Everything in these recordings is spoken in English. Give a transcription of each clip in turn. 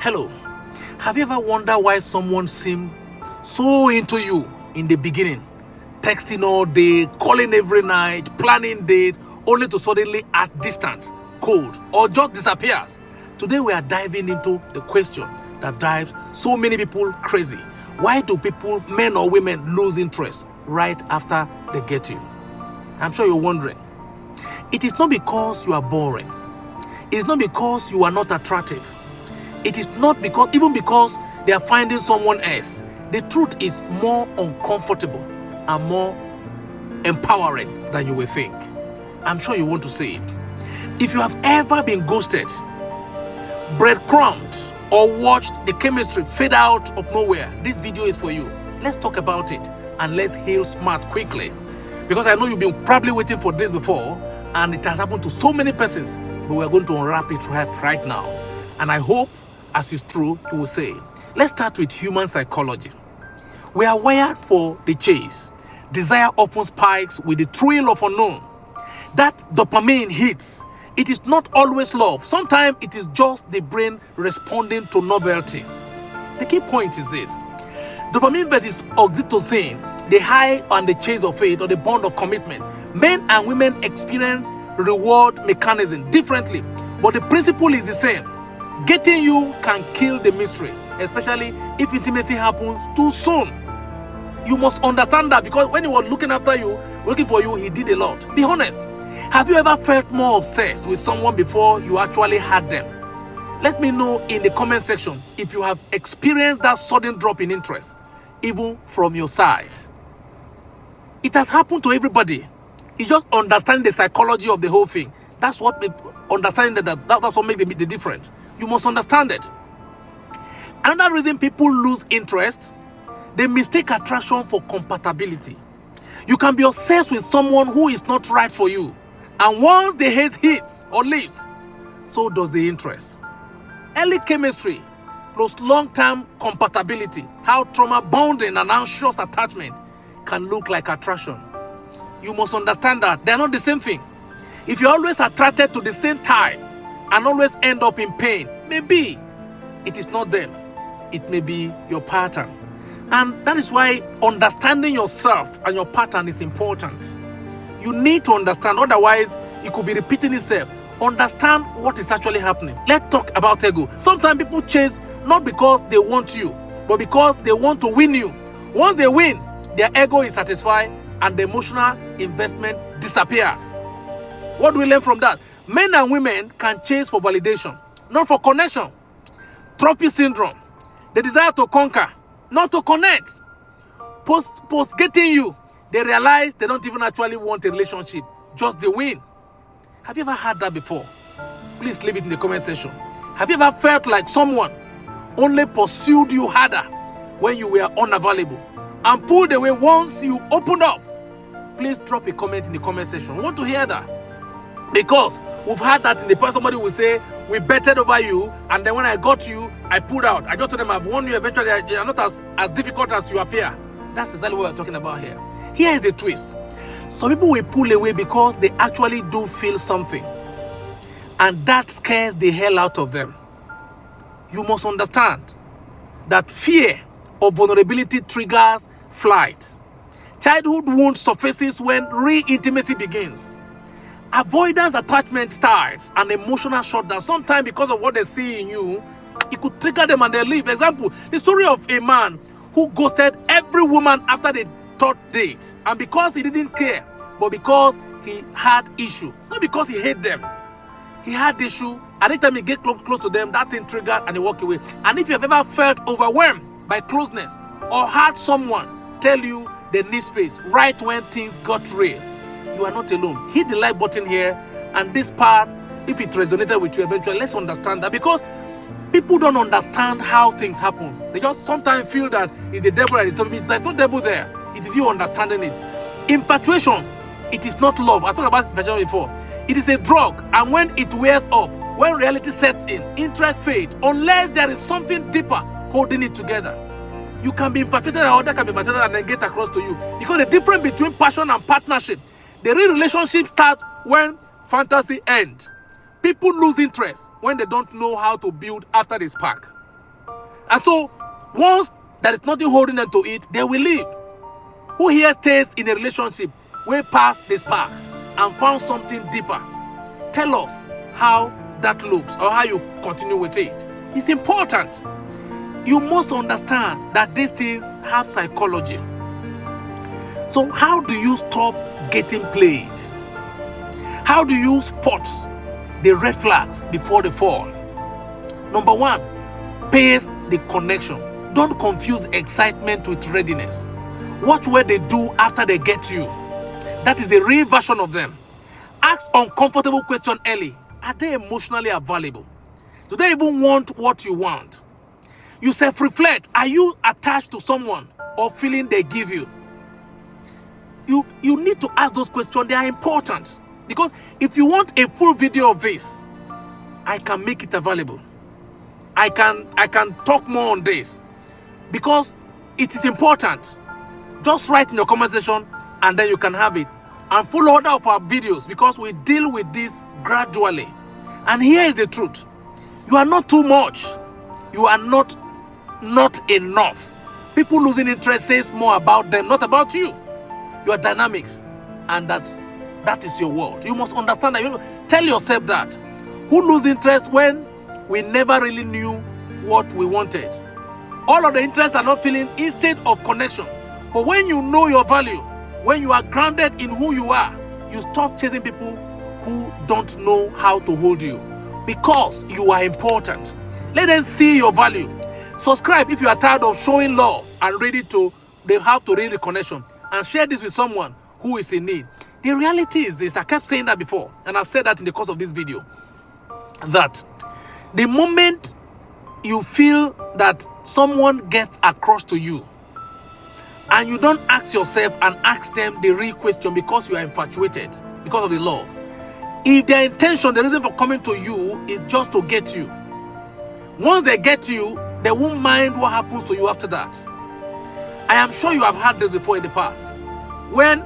Hello. Have you ever wondered why someone seemed so into you in the beginning? Texting all day, calling every night, planning dates, only to suddenly act distant, cold, or just disappears. Today we are diving into the question that drives so many people crazy. Why do people, men or women, lose interest right after they get you? I'm sure you're wondering. It is not because you are boring. It is not because you are not attractive. It is not because they are finding someone else. The truth is more uncomfortable and more empowering than you will think. I'm sure you want to say it. If you have ever been ghosted, breadcrumbed, or watched the chemistry fade out of nowhere, this video is for you. Let's talk about it and let's heal smart quickly. Because I know you've been probably waiting for this before and it has happened to so many persons, but we're going to unwrap it right now. And I hope, as is true, you will say, let's start with human psychology. We are wired for the chase. Desire often spikes with the thrill of unknown. That dopamine hits. It is not always love. Sometimes it is just the brain responding to novelty. The key point is this. Dopamine versus oxytocin, the high and the chase of it, or the bond of commitment. Men and women experience reward mechanism differently, but the principle is the same. Getting you can kill the mystery, especially if intimacy happens too soon. You must understand that, because when he was looking for you, he did a lot. Be honest. Have you ever felt more obsessed with someone before you actually had them? Let me know in the comment section if you have experienced that sudden drop in interest, even from your side. It has happened to everybody. It's just understanding the psychology of the whole thing. That's what understanding that's what makes the difference. You must understand it. Another reason people lose interest, they mistake attraction for compatibility. You can be obsessed with someone who is not right for you, and once the hate hits or leaves, so does the interest. Early chemistry plus long-term compatibility, how trauma bonding and anxious attachment can look like attraction. You must understand that they're not the same thing. If you're always attracted to the same type and always end up in pain, maybe it is not them. It may be your pattern. And that is why understanding yourself and your pattern is important. You need to understand, otherwise it could be repeating itself. Understand what is actually happening. Let's talk about ego. Sometimes people chase not because they want you, but because they want to win you. Once they win, their ego is satisfied and the emotional investment disappears. What do we learn from that? Men and women can chase for validation, not for connection. Trophy syndrome, the desire to conquer, not to connect. Post getting you, they realize they don't even actually want a relationship, just the win. Have you ever had that before? Please leave it in the comment section. Have you ever felt like someone only pursued you harder when you were unavailable and pulled away once you opened up? Please drop a comment in the comment section. We want to hear that. Because we've had that in the past. Somebody will say, we betted over you, and then when I got you, I pulled out. I got to them, I've won you. Eventually, you are not as difficult as you appear. That's exactly what we're talking about here. Here is the twist. Some people will pull away because they actually do feel something, and that scares the hell out of them. You must understand that fear of vulnerability triggers flight. Childhood wound surfaces when re-intimacy begins. Avoidance attachment starts, and emotional shutdown. Sometimes because of what they see in you, it could trigger them and they leave. Example, the story of a man who ghosted every woman after the third date. And because he didn't care, but because he had issue. Not because he hated them. He had issue. Anytime he get close to them, that thing triggered and he walk away. And if you have ever felt overwhelmed by closeness or had someone tell you they need space right when things got real, you are not alone. Hit the like button here, and this part, if it resonated with you eventually, let's understand that, because people don't understand how things happen. They just sometimes feel that it's the devil that is telling me. There's no devil there. It is you understanding it. Infatuation, it is not love. I talked about infatuation before. It is a drug, and when it wears off, when reality sets in, interest fades, unless there is something deeper holding it together. You can be infatuated, or other can be infatuated and then get across to you. Because the difference between passion and partnership, the real relationship starts when fantasy ends. People lose interest when they don't know how to build after the spark. And so, once there is nothing holding them to it, they will leave. Who here stays in a relationship way past the spark and found something deeper? Tell us how that looks or how you continue with it. It's important. You must understand that these things have psychology. So how do you stop getting played? How do you spot the red flags before they fall? Number one, pace the connection. Don't confuse excitement with readiness. Watch what they do after they get you. That is a real version of them. Ask uncomfortable questions early. Are they emotionally available? Do they even want what you want? You self-reflect. Are you attached to someone or feeling they give you? You need to ask those questions. They are important. Because if you want a full video of this, I can make it available. I can talk more on this. Because it is important. Just write in your comment section and then you can have it. And follow other of our videos because we deal with this gradually. And here is the truth. You are not too much. You are not enough. People losing interest says more about them, not about you. Your dynamics. And that is your world. You must understand that. Tell yourself that. Who lose interest when we never really knew what we wanted? All of the interests are not feeling instead of connection. But when you know your value, when you are grounded in who you are, you stop chasing people who don't know how to hold you. Because you are important. Let them see your value. Subscribe if you are tired of showing love and they have to read the connection. And share this with someone who is in need. The reality is this. I kept saying that before. And I've said that in the course of this video. That the moment you feel that someone gets across to you and you don't ask yourself and ask them the real question because you are infatuated, because of the love. If their intention, the reason for coming to you is just to get you. Once they get you, they won't mind what happens to you after that. I am sure you have had this before in the past. When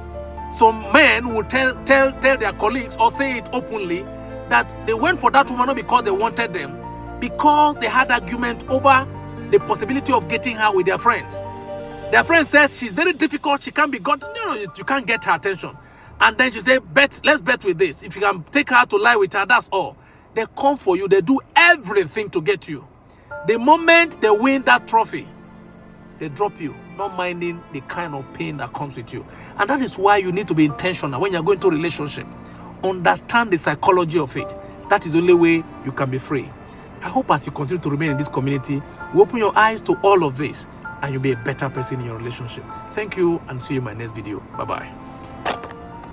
some men will tell their colleagues or say it openly that they went for that woman not because they wanted them, because they had argument over the possibility of getting her with their friends. Their friend says she's very difficult, she can't be got. No, you can't get her attention. And then she say, let's bet with this. If you can take her to lie with her, that's all. They come for you, they do everything to get you. The moment they win that trophy, they drop you, not minding the kind of pain that comes with you. And that is why you need to be intentional when you're going to a relationship. Understand the psychology of it. That is the only way you can be free. I hope as you continue to remain in this community, you open your eyes to all of this and you'll be a better person in your relationship. Thank you and see you in my next video. Bye-bye.